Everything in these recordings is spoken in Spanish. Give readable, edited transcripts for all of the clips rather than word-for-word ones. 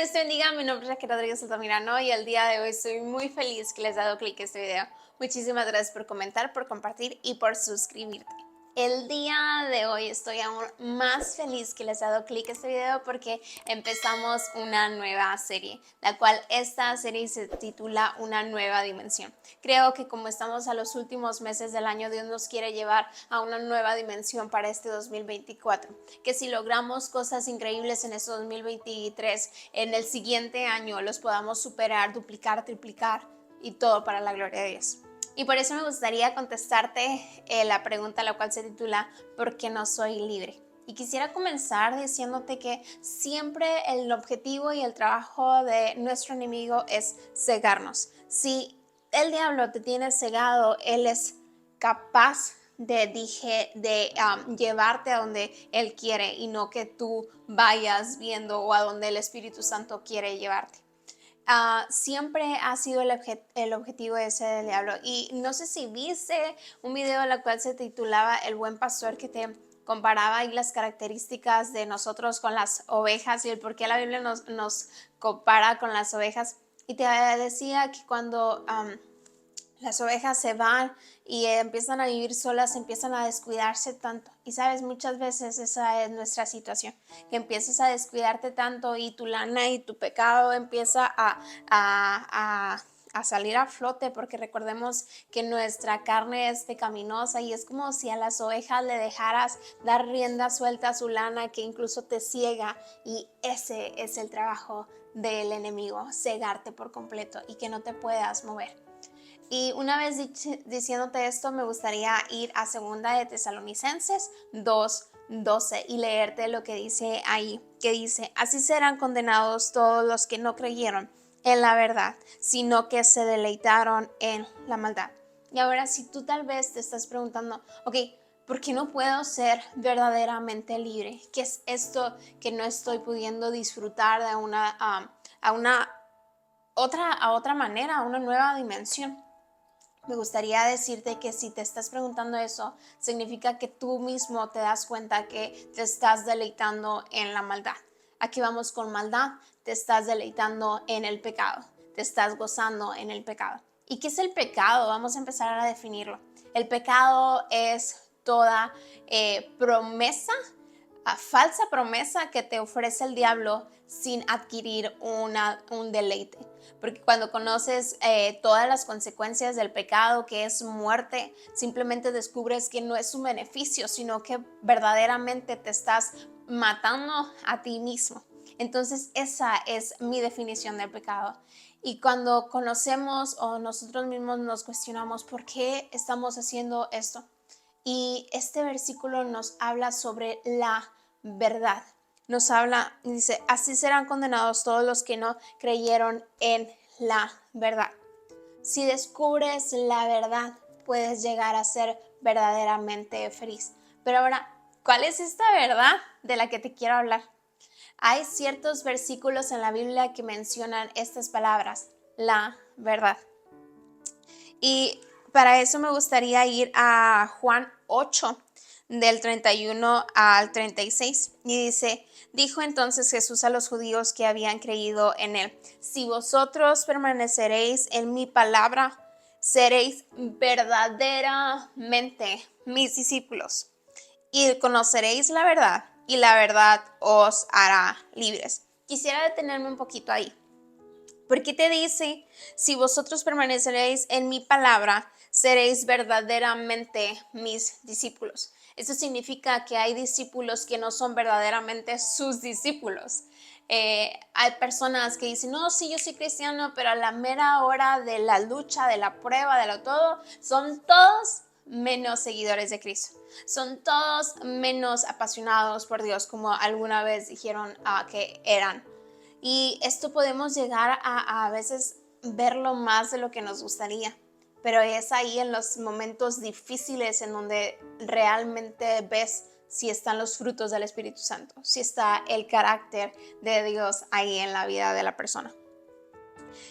Dios te bendiga, mi nombre es Raquel Rodríguez Altamirano y el día de hoy estoy muy feliz que les he dado clic a este video. Muchísimas gracias por comentar, por compartir y por suscribirte. El día de hoy estoy aún más feliz que les he dado clic a este video porque empezamos una nueva serie, la cual esta serie se titula Una Nueva Dimensión. Creo que como estamos a los últimos meses del año, Dios nos quiere llevar a una nueva dimensión para este 2024. Que si logramos cosas increíbles en este 2023, en el siguiente año los podamos superar, duplicar, triplicar y todo para la gloria de Dios. Y por eso me gustaría contestarte la pregunta la cual se titula ¿por qué no soy libre? Y quisiera comenzar diciéndote que siempre el objetivo y el trabajo de nuestro enemigo es cegarnos. Si el diablo te tiene cegado, él es capaz de llevarte a donde él quiere y no que tú vayas viendo o a donde el Espíritu Santo quiere llevarte. Siempre ha sido el objetivo ese del diablo. Y no sé si viste un video en el cual se titulaba El buen pastor, que te comparaba ahí las características de nosotros con las ovejas y el por qué la Biblia nos compara con las ovejas. Y te decía que cuando las ovejas se van y empiezan a vivir solas, empiezan a descuidarse tanto. Y sabes, muchas veces esa es nuestra situación, que empiezas a descuidarte tanto y tu lana y tu pecado empieza a salir a flote, porque recordemos que nuestra carne es pecaminosa y es como si a las ovejas le dejaras dar rienda suelta a su lana, que incluso te ciega, y ese es el trabajo del enemigo, cegarte por completo y que no te puedas mover. Y una vez diciéndote esto, me gustaría ir a 2 de Tesalonicenses 2:12 y leerte lo que dice ahí, que dice: así serán condenados todos los que no creyeron en la verdad, sino que se deleitaron en la maldad. Y ahora, si tú tal vez te estás preguntando, ok, ¿por qué no puedo ser verdaderamente libre? ¿Qué es esto que no estoy pudiendo disfrutar de otra manera, a una nueva dimensión? Me gustaría decirte que si te estás preguntando eso, significa que tú mismo te das cuenta que te estás deleitando en la maldad. Aquí vamos con maldad, te estás deleitando en el pecado, te estás gozando en el pecado. ¿Y qué es el pecado? Vamos a empezar a definirlo. El pecado es toda falsa promesa que te ofrece el diablo sin adquirir un deleite. Porque cuando conoces todas las consecuencias del pecado, que es muerte, simplemente descubres que no es un beneficio, sino que verdaderamente te estás matando a ti mismo. Entonces esa es mi definición del pecado. Y cuando conocemos o nosotros mismos nos cuestionamos por qué estamos haciendo esto, y este versículo nos habla sobre la verdad. Nos habla, dice, así serán condenados todos los que no creyeron en la verdad. Si descubres la verdad, puedes llegar a ser verdaderamente feliz. Pero ahora, ¿cuál es esta verdad de la que te quiero hablar? Hay ciertos versículos en la Biblia que mencionan estas palabras, la verdad. Y para eso me gustaría ir a Juan 8, del 31 al 36. Y dice: dijo entonces Jesús a los judíos que habían creído en él: si vosotros permaneceréis en mi palabra, seréis verdaderamente mis discípulos, y conoceréis la verdad, y la verdad os hará libres. Quisiera detenerme un poquito ahí. Porque te dice: si vosotros permaneceréis en mi palabra, seréis verdaderamente mis discípulos. Eso significa que hay discípulos que no son verdaderamente sus discípulos. Hay personas que dicen: no, sí, yo soy cristiano, pero a la mera hora de la lucha, de la prueba, de lo todo, son todos menos seguidores de Cristo. Son todos menos apasionados por Dios, como alguna vez dijeron que eran. Y esto podemos llegar a veces verlo más de lo que nos gustaría, pero es ahí en los momentos difíciles en donde realmente ves si están los frutos del Espíritu Santo, si está el carácter de Dios ahí en la vida de la persona.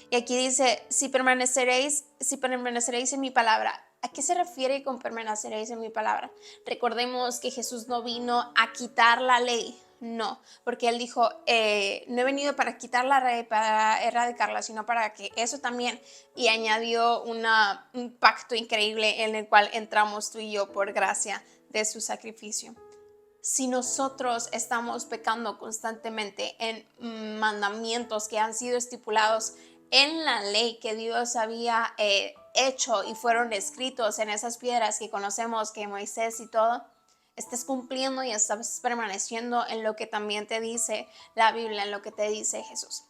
Y aquí dice: si permaneceréis en mi palabra. ¿A qué se refiere con permaneceréis en mi palabra? Recordemos que Jesús no vino a quitar la ley, No, porque él dijo, no he venido para quitar la ley, para erradicarla, sino para que eso también, y añadió un pacto increíble en el cual entramos tú y yo por gracia de su sacrificio. Si nosotros estamos pecando constantemente en mandamientos que han sido estipulados en la ley que Dios había hecho y fueron escritos en esas piedras que conocemos, que Moisés y todo, estás cumpliendo y estás permaneciendo en lo que también te dice la Biblia, en lo que te dice Jesús.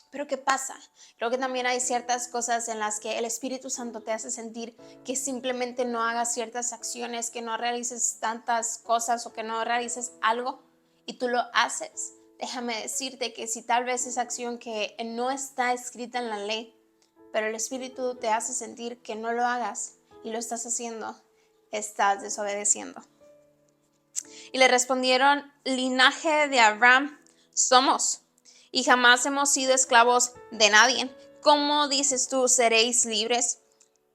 Pero ¿qué pasa? Creo que también hay ciertas cosas en las que el Espíritu Santo te hace sentir que simplemente no hagas ciertas acciones, que no realices tantas cosas o que no realices algo y tú lo haces. Déjame decirte que si tal vez esa acción que no está escrita en la ley, pero el Espíritu te hace sentir que no lo hagas y lo estás haciendo, estás desobedeciendo. Y le respondieron, linaje de Abraham somos, y jamás hemos sido esclavos de nadie. ¿Cómo dices tú, seréis libres?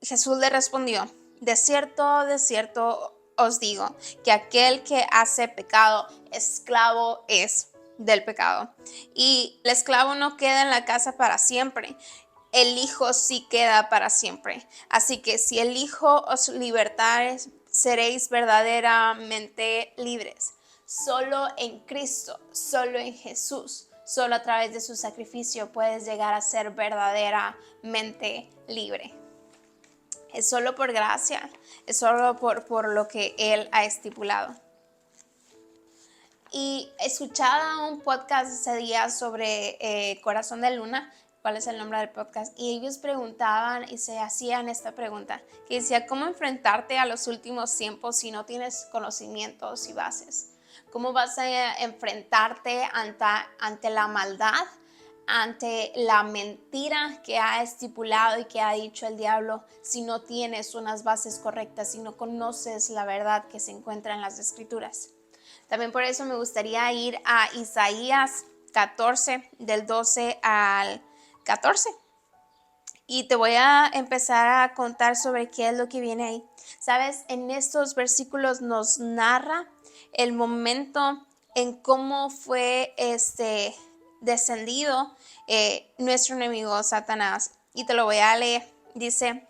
Jesús le respondió, de cierto os digo, que aquel que hace pecado, esclavo es del pecado. Y el esclavo no queda en la casa para siempre, el Hijo sí queda para siempre. Así que si el Hijo os libertare, seréis verdaderamente libres. Solo en Cristo, solo en Jesús, solo a través de su sacrificio puedes llegar a ser verdaderamente libre. Es solo por gracia, es solo por lo que Él ha estipulado. Y escuchaba un podcast ese día sobre Corazón de Luna, cuál es el nombre del podcast, y ellos preguntaban y se hacían esta pregunta, que decía, ¿cómo enfrentarte a los últimos tiempos si no tienes conocimientos y bases? ¿Cómo vas a enfrentarte ante la maldad, ante la mentira que ha estipulado y que ha dicho el diablo si no tienes unas bases correctas, si no conoces la verdad que se encuentra en las Escrituras? También por eso me gustaría ir a Isaías 14, del 12 al 14. Y te voy a empezar a contar sobre qué es lo que viene ahí. Sabes, en estos versículos nos narra el momento en cómo fue descendido nuestro enemigo Satanás. Y te lo voy a leer. Dice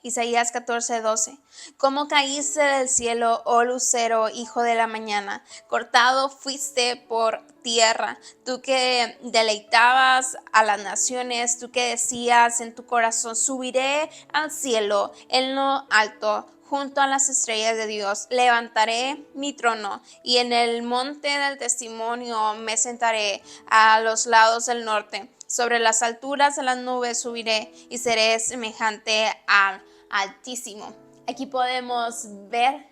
Isaías 14, 12. ¿Cómo caíste del cielo, oh lucero, hijo de la mañana? Cortado fuiste por tierra, tú que deleitabas a las naciones, tú que decías en tu corazón, subiré al cielo, en lo alto, junto a las estrellas de Dios, levantaré mi trono y en el monte del testimonio me sentaré a los lados del norte. Sobre las alturas de las nubes subiré y seré semejante al Altísimo. Aquí podemos ver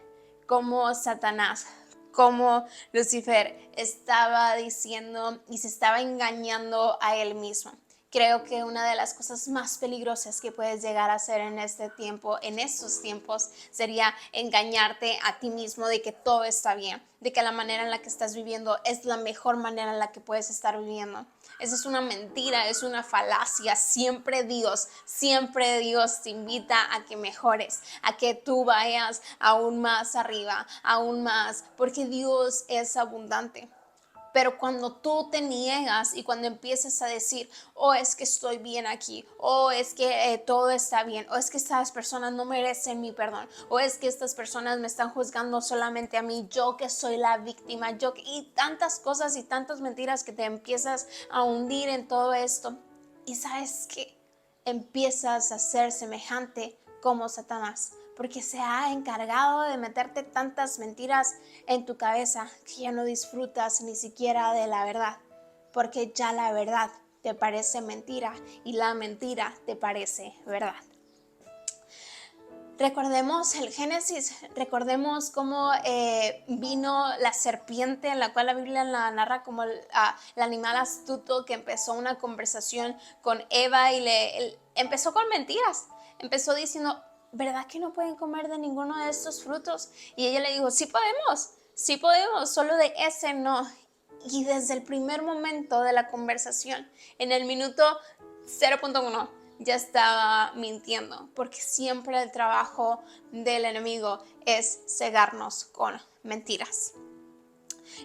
cómo Satanás, cómo Lucifer estaba diciendo y se estaba engañando a él mismo. Creo que una de las cosas más peligrosas que puedes llegar a hacer en este tiempo, en estos tiempos, sería engañarte a ti mismo de que todo está bien, de que la manera en la que estás viviendo es la mejor manera en la que puedes estar viviendo. Esa es una mentira, es una falacia. Siempre Dios te invita a que mejores, a que tú vayas aún más arriba, aún más, porque Dios es abundante. Pero cuando tú te niegas y cuando empiezas a decir, oh, es que estoy bien aquí, oh, es que todo está bien, o es que estas personas no merecen mi perdón, o es que estas personas me están juzgando solamente a mí, yo que soy la víctima, y tantas cosas y tantas mentiras que te empiezas a hundir en todo esto. Y sabes que empiezas a ser semejante como Satanás, porque se ha encargado de meterte tantas mentiras en tu cabeza que ya no disfrutas ni siquiera de la verdad, porque ya la verdad te parece mentira y la mentira te parece verdad. Recordemos el Génesis, recordemos cómo vino la serpiente, en la cual la Biblia la narra como el animal astuto que empezó una conversación con Eva y empezó con mentiras. Empezó diciendo, ¿verdad que no pueden comer de ninguno de estos frutos? Y ella le dijo, sí podemos, solo de ese no. Y desde el primer momento de la conversación, en el minuto 0.1, ya estaba mintiendo, porque siempre el trabajo del enemigo es cegarnos con mentiras.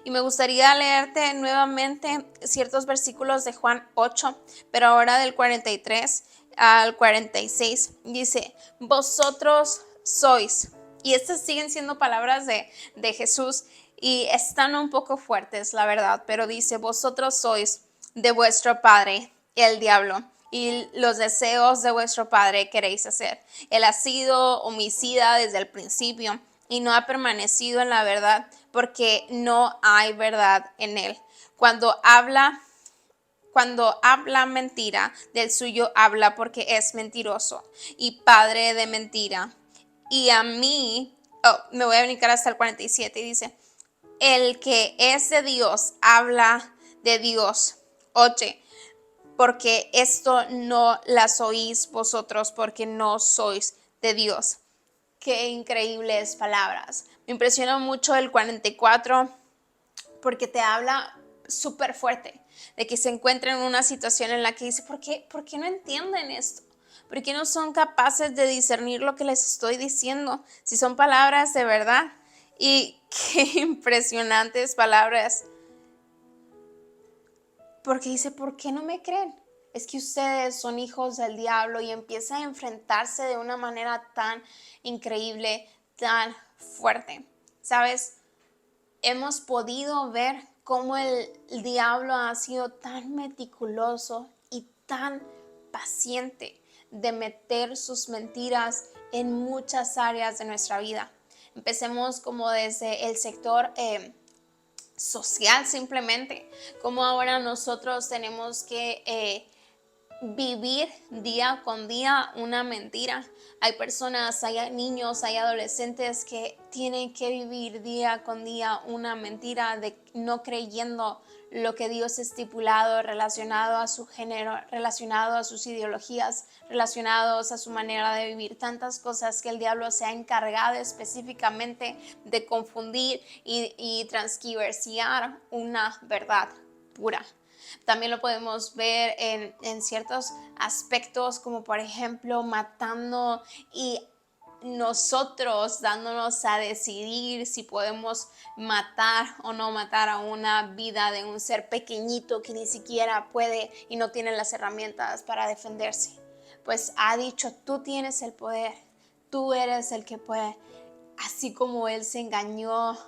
Y me gustaría leerte nuevamente ciertos versículos de Juan 8, pero ahora del 43 al 46. Dice, vosotros sois. Y estas siguen siendo palabras de Jesús y están un poco fuertes, la verdad, pero dice, vosotros sois de vuestro padre, el diablo, y los deseos de vuestro padre queréis hacer. Él ha sido homicida desde el principio y no ha permanecido en la verdad porque no hay verdad en él. Cuando habla mentira, del suyo habla porque es mentiroso y padre de mentira. Y a mí, me voy a brincar hasta el 47 y dice, el que es de Dios habla de Dios. Oye, porque esto no las oís vosotros porque no sois de Dios. Qué increíbles palabras. Me impresiona mucho el 44 porque te habla súper fuerte de que se encuentra en una situación en la que dice, ¿por qué no entienden esto? ¿Por qué no son capaces de discernir lo que les estoy diciendo? Si son palabras de verdad. Y qué impresionantes palabras. Porque dice, ¿por qué no me creen? Es que ustedes son hijos del diablo y empieza a enfrentarse de una manera tan increíble, tan fuerte. ¿Sabes? Hemos podido ver cómo el diablo ha sido tan meticuloso y tan paciente de meter sus mentiras en muchas áreas de nuestra vida. Empecemos como desde el sector social simplemente, como ahora nosotros tenemos que vivir día con día una mentira. Hay personas, hay niños, hay adolescentes que tienen que vivir día con día una mentira de no creyendo lo que Dios ha estipulado relacionado a su género, relacionado a sus ideologías, relacionados a su manera de vivir. Tantas cosas que el diablo se ha encargado específicamente de confundir y transgiversar una verdad pura. También lo podemos ver en ciertos aspectos, como por ejemplo matando y nosotros dándonos a decidir si podemos matar o no matar a una vida de un ser pequeñito que ni siquiera puede y no tiene las herramientas para defenderse. Pues ha dicho, tú tienes el poder, tú eres el que puede. Así como él se engañó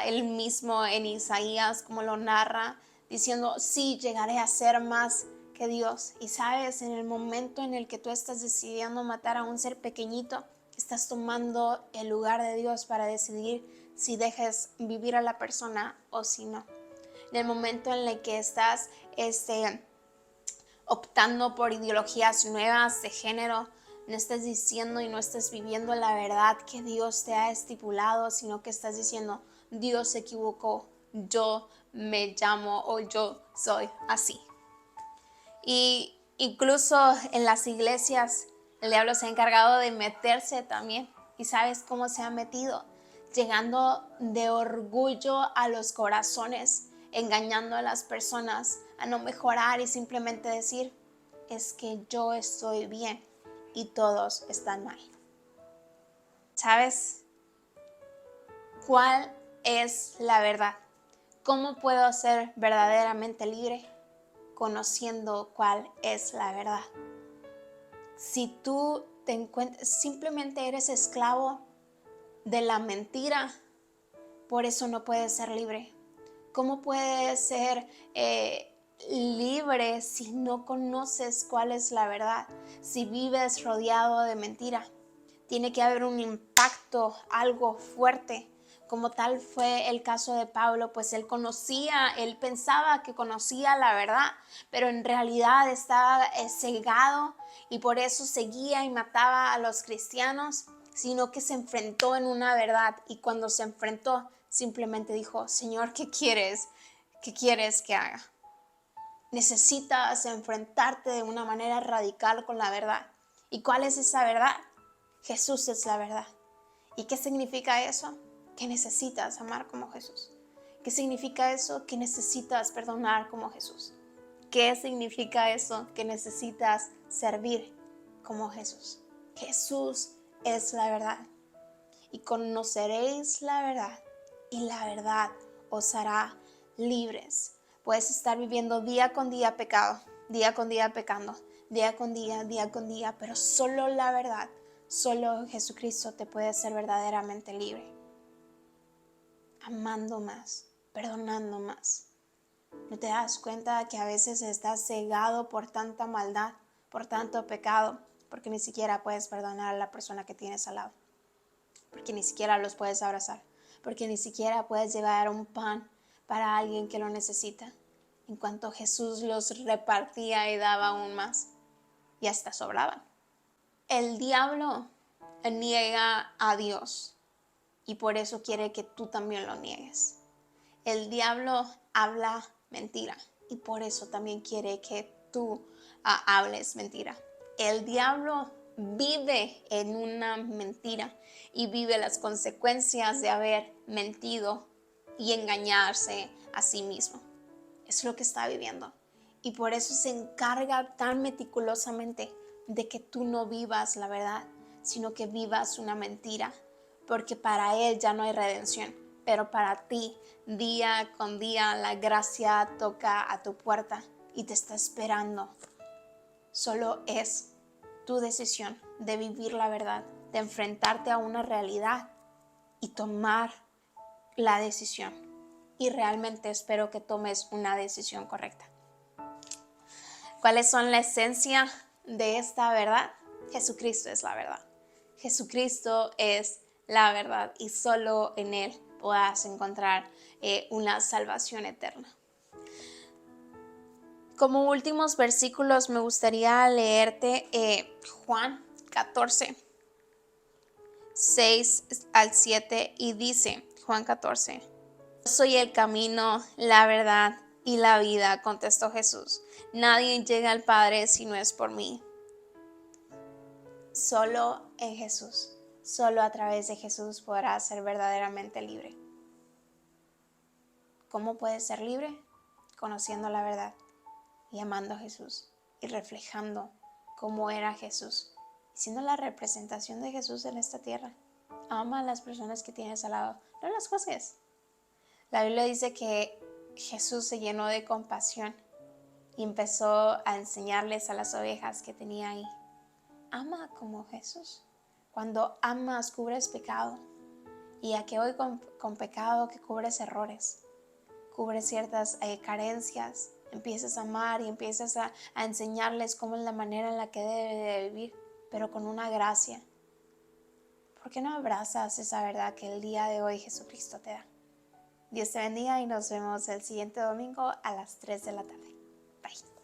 él mismo en Isaías, como lo narra, diciendo, sí, llegaré a ser más que Dios. Y sabes, en el momento en el que tú estás decidiendo matar a un ser pequeñito, estás tomando el lugar de Dios para decidir si dejes vivir a la persona o si no. En el momento en el que estás optando por ideologías nuevas de género, no estás diciendo y no estás viviendo la verdad que Dios te ha estipulado, sino que estás diciendo, Dios se equivocó, yo me llamo o yo soy así. Y incluso en las iglesias el diablo se ha encargado de meterse también. ¿Y sabes cómo se ha metido? Llegando de orgullo a los corazones, engañando a las personas a no mejorar y simplemente decir, es que yo estoy bien y todos están mal. ¿Sabes cuál es la verdad? ¿Cómo puedo ser verdaderamente libre? Conociendo cuál es la verdad. Si tú te encuentras, simplemente eres esclavo de la mentira, por eso no puedes ser libre. ¿Cómo puedes ser libre si no conoces cuál es la verdad? Si vives rodeado de mentira, tiene que haber un impacto, algo fuerte. Como tal fue el caso de Pablo, pues él pensaba que conocía la verdad, pero en realidad estaba cegado y por eso seguía y mataba a los cristianos, sino que se enfrentó en una verdad y cuando se enfrentó simplemente dijo, Señor, ¿qué quieres? ¿Qué quieres que haga? Necesitas enfrentarte de una manera radical con la verdad. ¿Y cuál es esa verdad? Jesús es la verdad. ¿Y qué significa eso? Que necesitas amar como Jesús. ¿Qué significa eso? Que necesitas perdonar como Jesús. ¿Qué significa eso? Que necesitas servir como Jesús. Jesús es la verdad. Y conoceréis la verdad, y la verdad os hará libres. Puedes estar viviendo día con día pecado, día con día pecando, día con día, pero solo la verdad, solo Jesucristo te puede hacer verdaderamente libre. Amando más, perdonando más. ¿No te das cuenta que a veces estás cegado por tanta maldad, por tanto pecado, porque ni siquiera puedes perdonar a la persona que tienes al lado? Porque ni siquiera los puedes abrazar, porque ni siquiera puedes llevar un pan para alguien que lo necesita. En cuanto Jesús los repartía y daba aún más, y hasta sobraban. El diablo niega a Dios y por eso quiere que tú también lo niegues. El diablo habla mentira y por eso también quiere que tú hables mentira. El diablo vive en una mentira y vive las consecuencias de haber mentido y engañarse a sí mismo. Es lo que está viviendo y por eso se encarga tan meticulosamente de que tú no vivas la verdad, sino que vivas una mentira, porque para él ya no hay redención, pero para ti día con día la gracia toca a tu puerta y te está esperando. Solo es tu decisión de vivir la verdad, de enfrentarte a una realidad y tomar la decisión. Y realmente espero que tomes una decisión correcta. ¿Cuáles son la esencia de esta verdad? Jesucristo es la verdad. Jesucristo es la verdad y solo en Él puedas encontrar una salvación eterna. Como últimos versículos me gustaría leerte Juan 14, 6 al 7 y dice Juan 14: Yo soy el camino, la verdad y la vida, contestó Jesús. Nadie llega al Padre si no es por mí. Solo en Jesús, solo a través de Jesús podrás ser verdaderamente libre. ¿Cómo puedes ser libre? Conociendo la verdad y amando a Jesús y reflejando cómo era Jesús, siendo la representación de Jesús en esta tierra. Ama a las personas que tienes al lado, no las juzgues. La Biblia dice que Jesús se llenó de compasión y empezó a enseñarles a las ovejas que tenía ahí. Ama como Jesús. Cuando amas, cubres pecado. Y a que hoy con pecado que cubres errores, cubres ciertas carencias, empiezas a amar y empiezas a enseñarles cómo es la manera en la que debe de vivir, pero con una gracia. ¿Por qué no abrazas esa verdad que el día de hoy Jesucristo te da? Dios te bendiga y nos vemos el siguiente domingo a las 3 de la tarde. Bye.